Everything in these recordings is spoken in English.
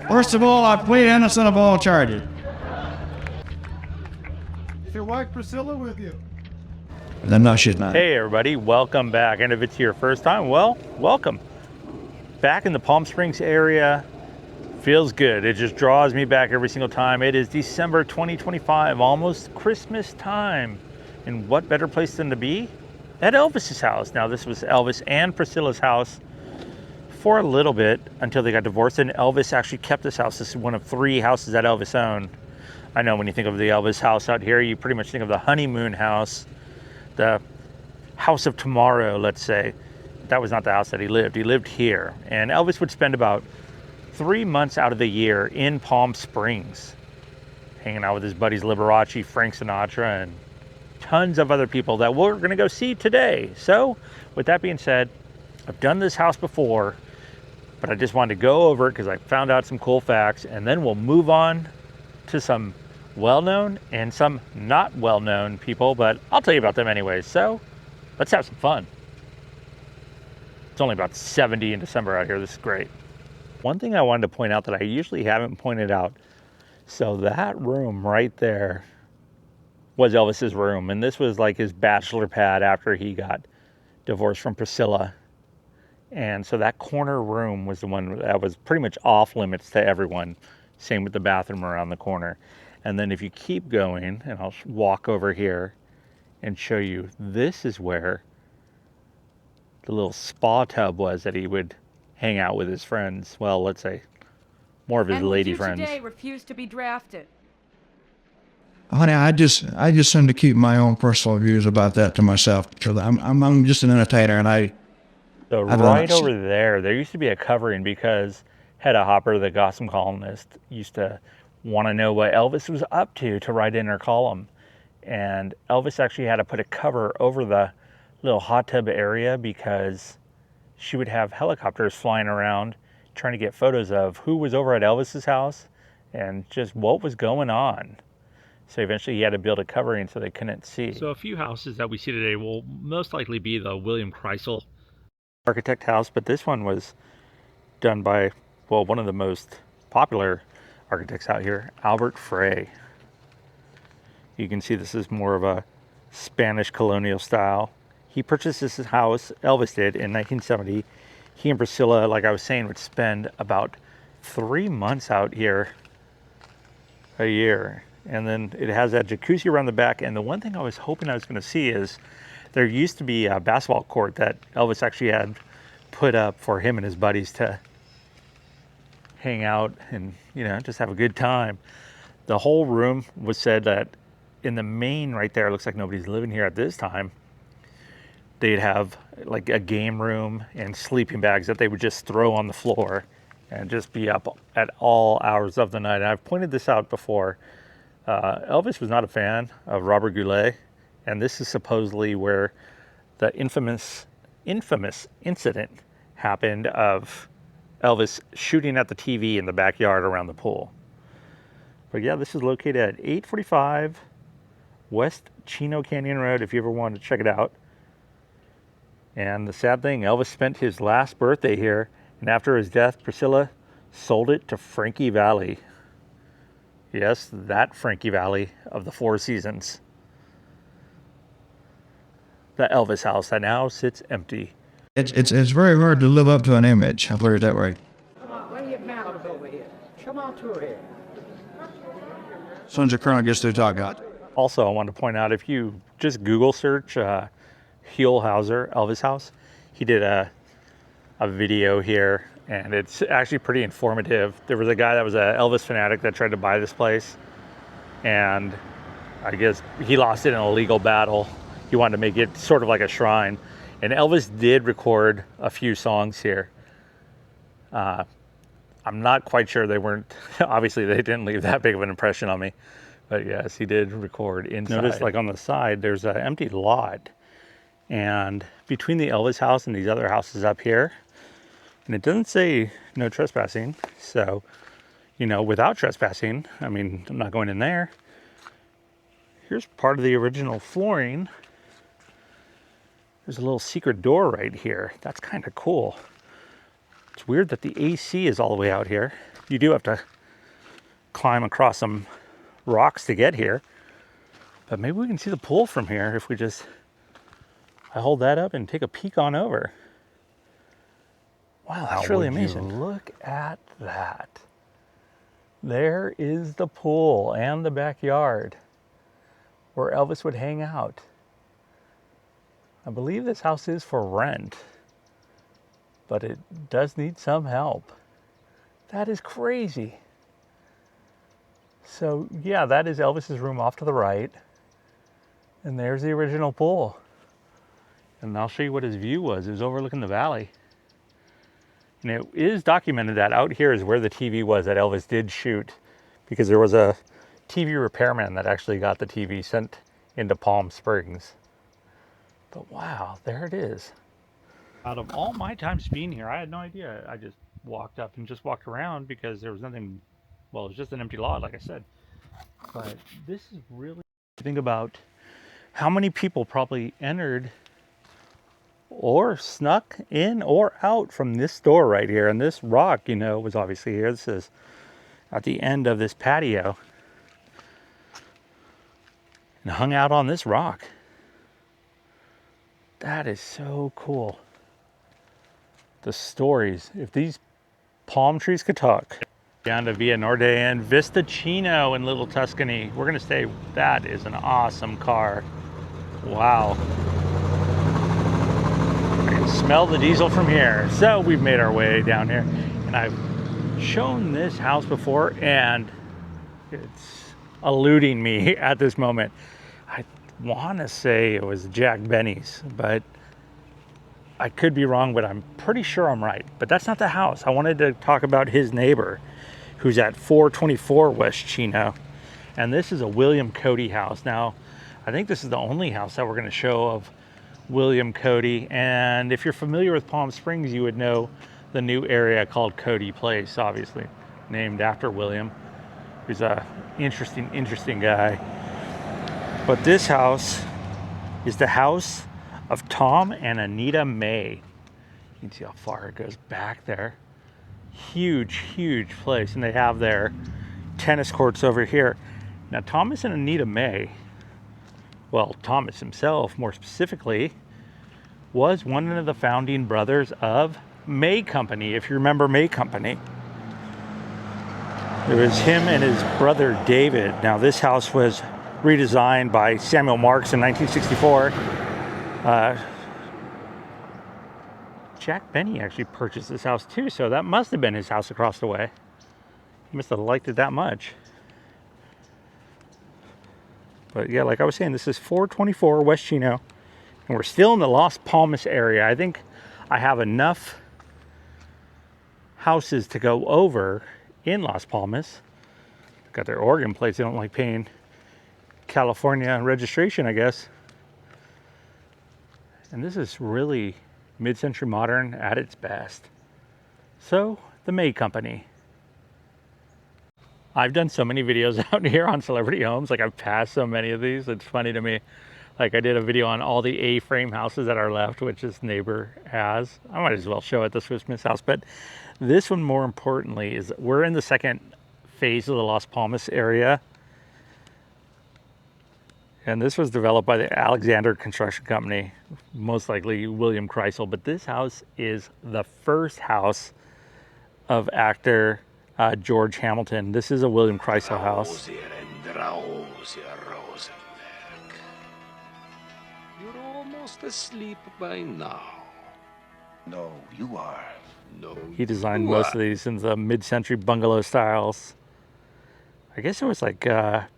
First of all, I plead innocent of all charges. Is your wife Priscilla with you? No, she's not. Hey everybody, welcome back. And if it's your first time, well, welcome. Back in the Palm Springs area, feels good. It just draws me back every single time. It is December 2025, almost Christmas time. And what better place than to be? At Elvis's house. Now this was Elvis and Priscilla's house for a little bit until they got divorced, and Elvis actually kept this house. This is one of 3 houses that Elvis owned. I know when you think of the Elvis house out here, you pretty much think of the honeymoon house, the house of tomorrow, let's say. That was not the house that he lived. He lived here. And Elvis would spend about 3 months out of the year in Palm Springs, hanging out with his buddies Liberace, Frank Sinatra, and tons of other people that we're gonna go see today. So with that being said, I've done this house before, but I just wanted to go over it because I found out some cool facts, and then we'll move on to some well-known and some not well-known people, but I'll tell you about them anyways. So let's have some fun. It's only about 70 in December out here. This is great. One thing I wanted to point out that I usually haven't pointed out. So that room right there was Elvis's room, and this was like his bachelor pad after he got divorced from Priscilla. And so that corner room was the one that was pretty much off limits to everyone. Same with the bathroom around the corner. And then if you keep going, and I'll walk over here and show you, this is where the little spa tub was that he would hang out with his friends. Well, let's say more of his lady friends. Today refused to be drafted. Honey, I just tend to keep my own personal views about that to myself, because I'm just an entertainer, and So right over there used to be a covering because Hedda Hopper, the gossip columnist, used to want to know what Elvis was up to write in her column. And Elvis actually had to put a cover over the little hot tub area because she would have helicopters flying around trying to get photos of who was over at Elvis's house and just what was going on. So eventually he had to build a covering so they couldn't see. So a few houses that we see today will most likely be the William Kreisel architect house, but this one was done by, well, one of the most popular architects out here, Albert Frey. You can see this is more of a Spanish colonial style. He purchased this house, Elvis did, in 1970. He and Priscilla, like I was saying, would spend about 3 months out here a year. And then it has that jacuzzi around the back. And the one thing I was hoping I was going to see is there used to be a basketball court that Elvis actually had put up for him and his buddies to hang out and, you know, just have a good time. The whole room was said that in the main right there, it looks like nobody's living here at this time. They'd have like a game room and sleeping bags that they would just throw on the floor and just be up at all hours of the night. And I've pointed this out before. Elvis was not a fan of Robert Goulet, and this is supposedly where the infamous incident happened of Elvis shooting at the TV in the backyard around the pool. But yeah, this is located at 845 West Chino Canyon Road, if you ever wanted to check it out. And the sad thing, Elvis spent his last birthday here, and after his death, Priscilla sold it to Frankie Valli. Yes, that Frankie Valli of the Four Seasons. The Elvis house that now sits empty. it's very hard to live up to an image. I'll put it that way. Come on, where are your mountains over here? Come on through here. Sons of Colonel gets to talk out. Also, I want to point out, if you just Google search Huelhauser Elvis house, he did a video here, and it's actually pretty informative. There was a guy that was an Elvis fanatic that tried to buy this place, and I guess he lost it in a legal battle. He wanted to make it sort of like a shrine, and Elvis did record a few songs here. I'm not quite sure they weren't, obviously they didn't leave that big of an impression on me, but yes, he did record inside. Notice like on the side, there's an empty lot, and between the Elvis house and these other houses up here, and it doesn't say no trespassing, so, you know, without trespassing, I mean, I'm not going in there. Here's part of the original flooring. There's a little secret door right here. That's kind of cool. It's weird that the AC is all the way out here. You do have to climb across some rocks to get here. But maybe we can see the pool from here if we just... I hold that up and take a peek on over. Wow, that's really amazing. Look at that. There is the pool and the backyard where Elvis would hang out. I believe this house is for rent, but it does need some help. That is crazy. So yeah, that is Elvis's room off to the right. And there's the original pool. And I'll show you what his view was. It was overlooking the valley. And it is documented that out here is where the TV was that Elvis did shoot, because there was a TV repairman that actually got the TV sent into Palm Springs. But wow, there it is. Out of all my times being here, I had no idea. I just walked up and just walked around because there was nothing, well, it was just an empty lot, like I said. But this is really, think about how many people probably entered or snuck in or out from this door right here. And this rock, you know, was obviously here. This is at the end of this patio. And hung out on this rock. That is so cool. The stories. If these palm trees could talk. Down to Via Norte and Vistacino in Little Tuscany. We're gonna stay. That is an awesome car. Wow. I can smell the diesel from here. So we've made our way down here. And I've shown this house before and it's eluding me at this moment. I want to say it was Jack Benny's, but I could be wrong, but I'm pretty sure I'm right. But that's not the house. I wanted to talk about his neighbor, who's at 424 West Chino. And this is a William Cody house. Now, I think this is the only house that we're going to show of William Cody. And if you're familiar with Palm Springs, you would know the new area called Cody Place, obviously named after William, who's a interesting guy. But this house is the house of Tom and Anita May. You can see how far it goes back there. Huge place. And they have their tennis courts over here. Now, Thomas and Anita May, well, Thomas himself, more specifically, was one of the founding brothers of May Company, if you remember May Company. It was him and his brother David. Now, this house was redesigned by Samuel Marks in 1964. Jack Benny actually purchased this house too, so that must have been his house across the way. He must have liked it that much. But yeah, like I was saying, this is 424 West Chino, and we're still in the Las Palmas area. I think I have enough houses to go over in Las Palmas. Got their Oregon plates. They don't like paying California registration, I guess. And this is really mid-century modern at its best. So, the May Company. I've done so many videos out here on celebrity homes. Like, I've passed so many of these. It's funny to me. Like, I did a video on all the A-frame houses that are left, which this neighbor has. I might as well show it, the Swiss Miss house. But this one, more importantly, is we're in the second phase of the Las Palmas area. And this was developed by the Alexander Construction Company, most likely William Kreisel. But this house is the first house of actor George Hamilton. This is a William Kreisel house. You're almost asleep by now. No, you are. No, He designed most of these in the mid-century bungalow styles. I guess it was like a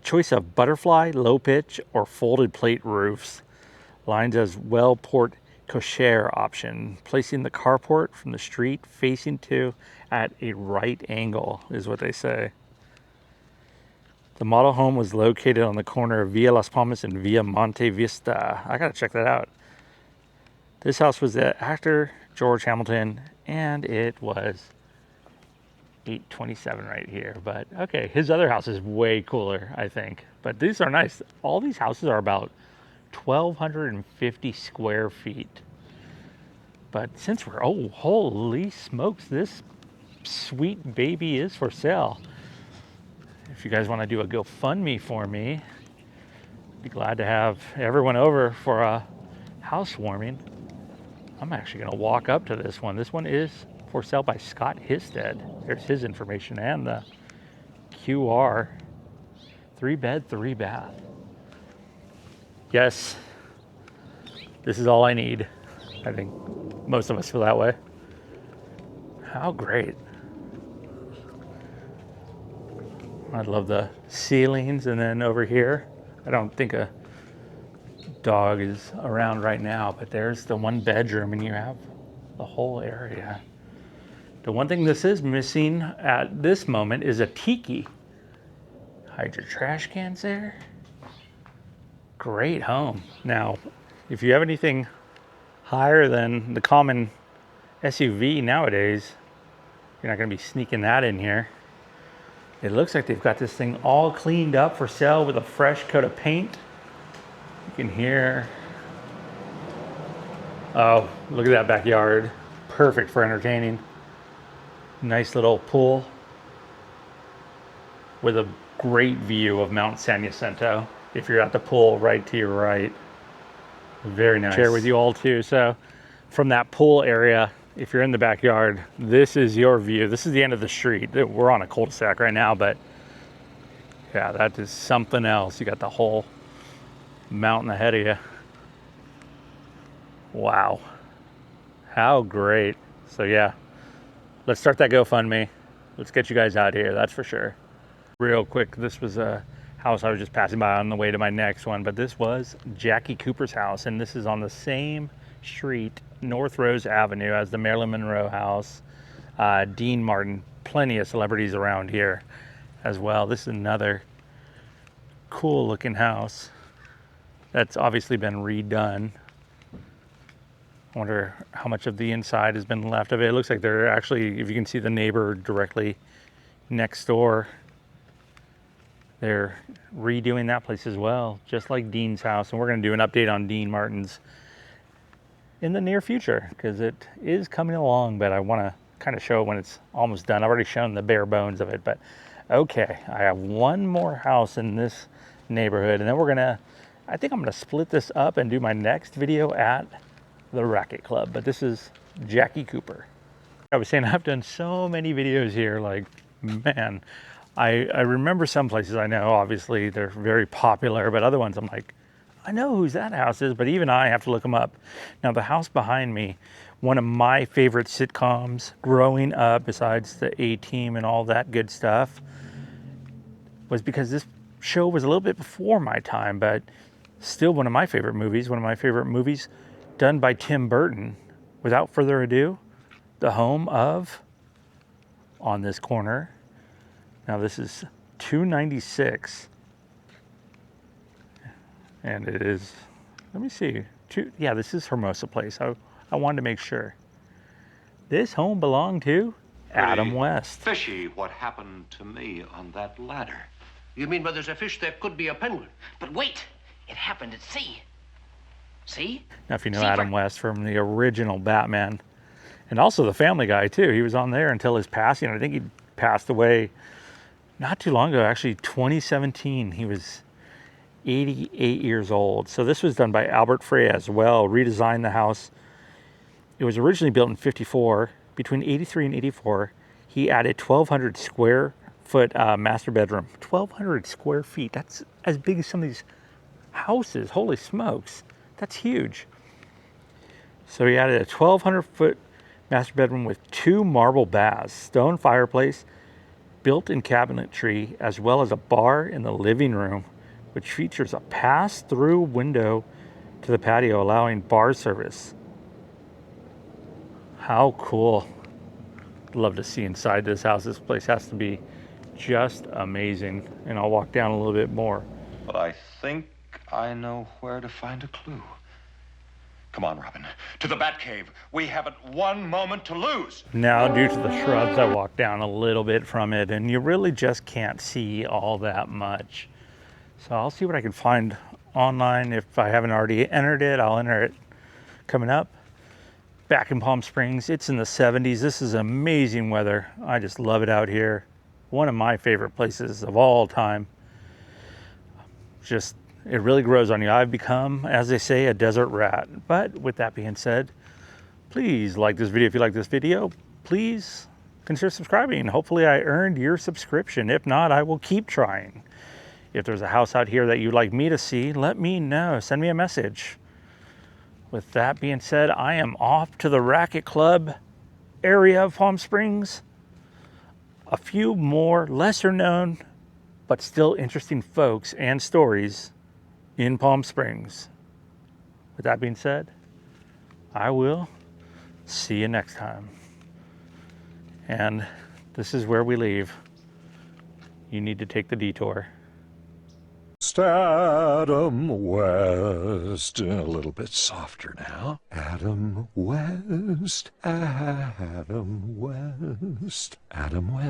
choice of butterfly, low pitch, or folded plate roofs. Lines as well port cochere option, placing the carport from the street facing to at a right angle is what they say. The model home was located on the corner of Via Las Palmas and Via Monte Vista. I gotta check that out. This house was the actor George Hamilton, and it was $827 right here. But okay, his other house is way cooler, I think. But these are nice. All these houses are about 1,250 square feet. But since we're, oh, holy smokes, this sweet baby is for sale. If you guys want to do a GoFundMe for me, be glad to have everyone over for a housewarming. I'm actually going to walk up to this one. This one is for sale by Scott Histed. There's his information and the QR. 3-bed, 3-bath. Yes, this is all I need. I think most of us feel that way. How great. I love the ceilings, and then over here, I don't think a dog is around right now, but there's the 1 bedroom, and you have the whole area. The one thing this is missing at this moment is a tiki. Hide your trash cans there. Great home. Now, if you have anything higher than the common SUV nowadays, you're not going to be sneaking that in here. It looks like they've got this thing all cleaned up for sale with a fresh coat of paint. You can hear, oh, look at that backyard. Perfect for entertaining. Nice little pool with a great view of Mount San Jacinto. If you're at the pool, right to your right. Very nice. Share with you all too. So from that pool area, if you're in the backyard, this is your view. This is the end of the street. We're on a cul-de-sac right now, but yeah, that is something else. You got the whole mountain ahead of you. Wow. How great. So yeah, let's start that GoFundMe. Let's get you guys out here, that's for sure. Real quick, this was a house I was just passing by on the way to my next one, but this was Jackie Cooper's house, and this is on the same street, North Rose Avenue, as the Marilyn Monroe house. Dean Martin, plenty of celebrities around here as well. This is another cool looking house that's obviously been redone. I wonder how much of the inside has been left of it. It looks like they're actually, if you can see the neighbor directly next door, they're redoing that place as well, just like Dean's house. And we're going to do an update on Dean Martin's in the near future, because it is coming along, but I want to kind of show it when it's almost done. I've already shown the bare bones of it, but okay, I have one more house in this neighborhood, and then I think I'm going to split this up and do my next video at the Racket Club. But this is Jackie Cooper. I was saying I've done so many videos here, like, man, I remember some places I know, obviously they're very popular, but other ones I'm like, I know whose that house is, but even I have to look them up. Now the house behind me, one of my favorite sitcoms growing up, besides the A-Team and all that good stuff, was because this show was a little bit before my time, but still one of my favorite movies done by Tim Burton. Without further ado, the home of On This Corner. Now this is 296. And it is, let me see, yeah, this is Hermosa Place. I wanted to make sure. This home belonged to Adam West. Fishy what happened to me on that ladder. You mean where there's a fish, there could be a penguin? But wait, it happened at sea. See? Now, if you know Adam West from the original Batman, and also the Family Guy too, he was on there until his passing. I think he passed away not too long ago, actually 2017. He was 88 years old. So this was done by Albert Frey as well, redesigned the house. It was originally built in 54. Between 83 and 84, he added 1,200 square foot master bedroom. 1,200 square feet. That's as big as some of these houses. Holy smokes. That's huge. So he added a 1,200 foot master bedroom with 2 marble baths, stone fireplace, built-in cabinetry, as well as a bar in the living room, which features a pass-through window to the patio, allowing bar service. How cool. Love to see inside this house. This place has to be just amazing. And I'll walk down a little bit more. But I think I know where to find a clue. Come on, Robin. To the Batcave. We haven't one moment to lose. Now, due to the shrubs, I walked down a little bit from it, and you really just can't see all that much. So I'll see what I can find online. If I haven't already entered it, I'll enter it coming up. back in Palm Springs. It's in the 70s. This is amazing weather. I just love it out here. One of my favorite places of all time. Just, it really grows on you. I've become, as they say, a desert rat. But with that being said, please like this video if you like this video. Please consider subscribing. Hopefully I earned your subscription. If not, I will keep trying. If there's a house out here that you'd like me to see, let me know. Send me a message. With that being said, I am off to the Racket Club area of Palm Springs. A few more lesser known, but still interesting folks and stories in Palm Springs. With that being said, I will see you next time. And this is where we leave. You need to take the detour. Adam West. A little bit softer now. Adam West. Adam West. Adam West.